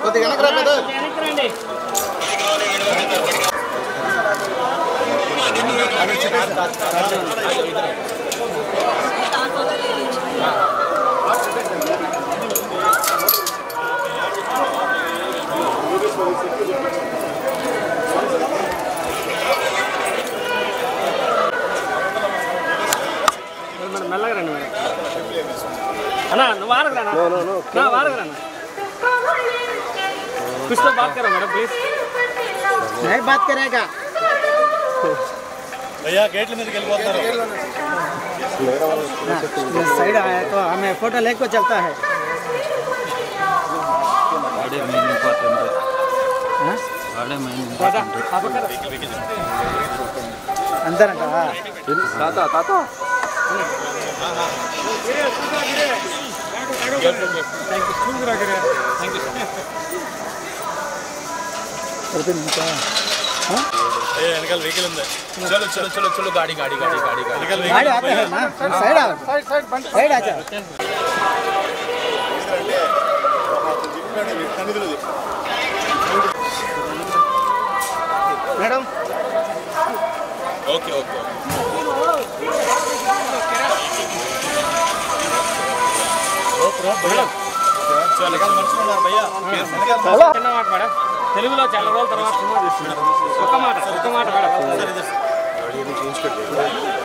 కొద్దిగా వెనక్కి రా కదా. మెల్లగా రండి మేడం. అన్నా నువ్వు వారకు రానా? వారకు రానా? कुछ तो बात करो मैडम प्लीज. नहीं बात करेगा भैया गेट में निकल साइड आया तो हमें फोटो लेके चलता है. अंदर ताता ताता निकल व्हीकल चलो चलो चलो चलो गाड़ी गाड़ी गाड़ी गाड़ी गाड़ी गाड़ी आते हैं ना. साइड आओ साइड आ जाओ. मैडम ओके ओके మేడం తెలుగులో చాలా రోజుల తర్వాత సినిమా తీస్తున్నారు. ఒక్క మాట మేడం.